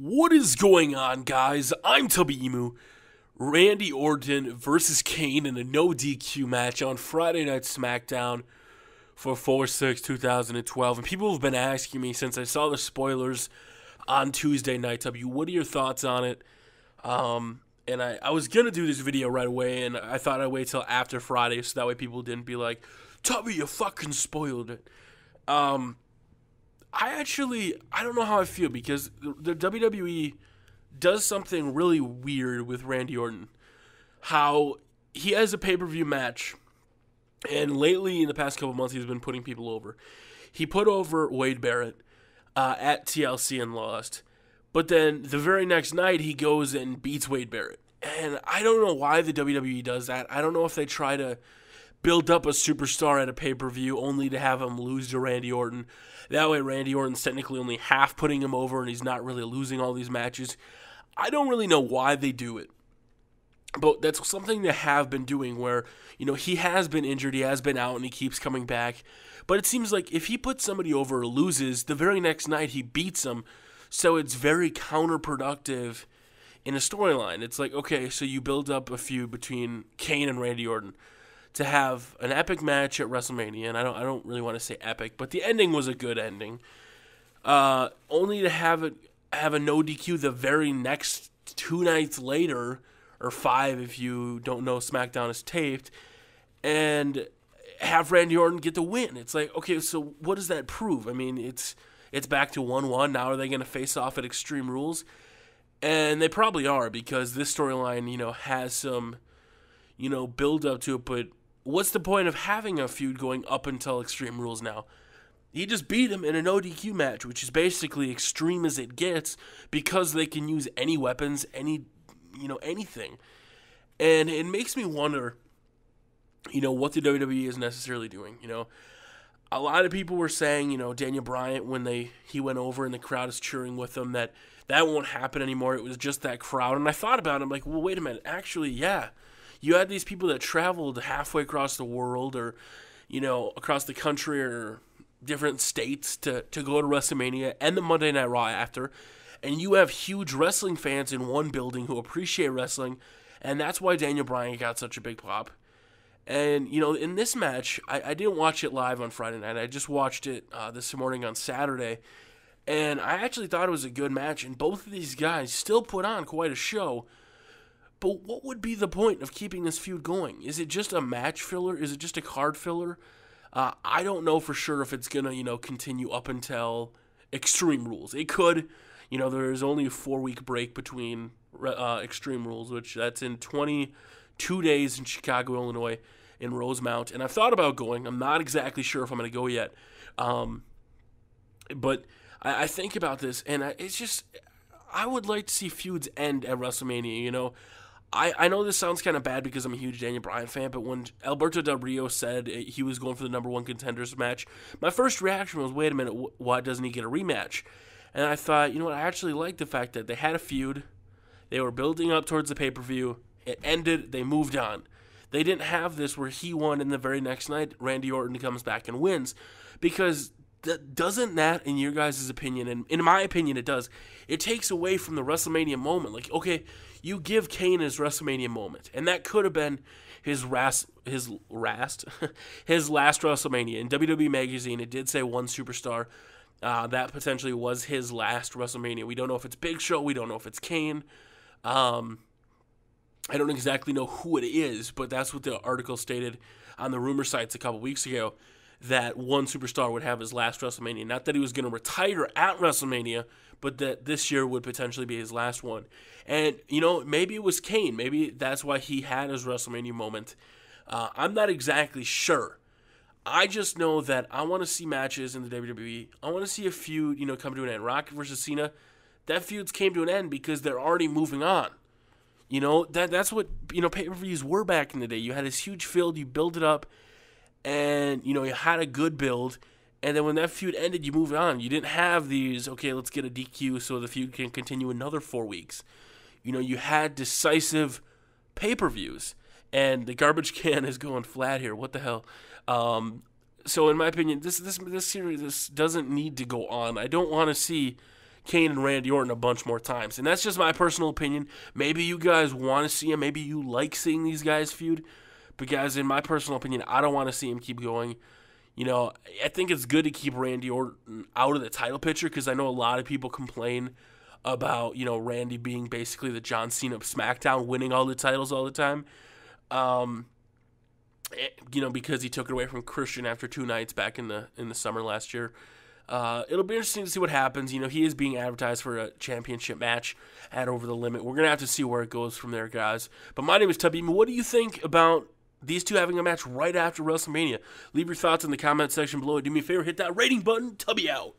What is going on, guys? I'm Tubby. Randy Orton versus Kane in a no DQ match on Friday Night Smackdown for 4/6/2012. And people have been asking me since I saw the spoilers on Tuesday night, Tubby, what are your thoughts on it? And I was going to do this video right away, and I thought I'd wait till after Friday so that way people didn't be like, Tubby, you fucking spoiled it. I don't know how I feel because the WWE does something really weird with Randy Orton. How he has a pay-per-view match, and lately in the past couple months he's been putting people over. He put over Wade Barrett at TLC and lost. But then the very next night he goes and beats Wade Barrett. And I don't know why the WWE does that. I don't know if they try to build up a superstar at a pay-per-view only to have him lose to Randy Orton. That way Randy Orton's technically only half putting him over and he's not really losing all these matches. I don't really know why they do it. But that's something they have been doing where, he has been injured, he has been out, and he keeps coming back. But it seems like if he puts somebody over or loses, the very next night he beats them. So it's very counterproductive in a storyline. It's like, okay, so you build up a feud between Kane and Randy Orton to have an epic match at WrestleMania, and I don't really want to say epic, but the ending was a good ending. Only to have a no DQ the very next 2 nights later, or 5 if you don't know Smackdown is taped, and have Randy Orton get the win. It's like, okay, so what does that prove? I mean, it's back to 1-1. Now are they going to face off at Extreme Rules? And they probably are because this storyline, has some, build up to it, but what's the point of having a feud going up until Extreme Rules now? He just beat him in a no DQ match, which is basically extreme as it gets because they can use any weapons, anything. And it makes me wonder, what the WWE is necessarily doing. A lot of people were saying, Daniel Bryan, when he went over and the crowd is cheering with him, that won't happen anymore. It was just that crowd. And I thought about it. I'm like, well, wait a minute. Actually, yeah. You had these people that traveled halfway across the world or, across the country or different states to go to WrestleMania and the Monday Night Raw after. And you have huge wrestling fans in one building who appreciate wrestling. And that's why Daniel Bryan got such a big pop. And, in this match, I didn't watch it live on Friday night. I just watched it this morning on Saturday. And I actually thought it was a good match. And both of these guys still put on quite a show. But what would be the point of keeping this feud going? Is it just a match filler? Is it just a card filler? I don't know for sure if it's going to, continue up until Extreme Rules. It could. There's only a 4-week break between Extreme Rules, which that's in 22 days in Chicago, Illinois, in Rosemount. And I've thought about going. I'm not exactly sure if I'm going to go yet. But I think about this, and it's just, I would like to see feuds end at WrestleMania, I know this sounds kind of bad because I'm a huge Daniel Bryan fan, but when Alberto Del Rio said he was going for the number 1 contenders match, my first reaction was, wait a minute, why doesn't he get a rematch? And I thought, I actually like the fact that they had a feud, they were building up towards the pay-per-view, it ended, they moved on. They didn't have this where he won and the very next night Randy Orton comes back and wins, because doesn't that, in your guys' opinion, and in my opinion it does, it takes away from the WrestleMania moment. Like, okay, you give Kane his WrestleMania moment, and that could have been his last WrestleMania. In WWE Magazine, it did say one superstar. That potentially was his last WrestleMania. We don't know if it's Big Show. We don't know if it's Kane. I don't exactly know who it is, but that's what the article stated on the rumor sites a couple weeks ago, that one superstar would have his last WrestleMania. Not that he was going to retire at WrestleMania, but that this year would potentially be his last one. And, maybe it was Kane. Maybe that's why he had his WrestleMania moment. I'm not exactly sure. I just know that I want to see matches in the WWE. I want to see a feud, come to an end. Rock versus Cena, that feud came to an end because they're already moving on. That's what, pay-per-views were back in the day. You had this huge field, you build it up, and, you had a good build, and then when that feud ended, you moved on. You didn't have these, okay, let's get a DQ so the feud can continue another 4 weeks. You had decisive pay-per-views, and the garbage can is going flat here. What the hell? So in my opinion, this series doesn't need to go on. I don't want to see Kane and Randy Orton a bunch more times. And that's just my personal opinion. Maybe you guys want to see him. Maybe you like seeing these guys feud. But guys, in my personal opinion, I don't want to see him keep going. You know, I think it's good to keep Randy Orton out of the title picture because I know a lot of people complain about, you know, Randy being basically the John Cena of SmackDown, winning all the titles all the time. You know, because he took it away from Christian after 2 nights back in the summer last year. It'll be interesting to see what happens. You know, he is being advertised for a championship match at Over the Limit. We're going to have to see where it goes from there, guys. But my name is Tubby. What do you think about these two having a match right after WrestleMania? Leave your thoughts in the comment section below. Do me a favor, hit that rating button. Tubby out.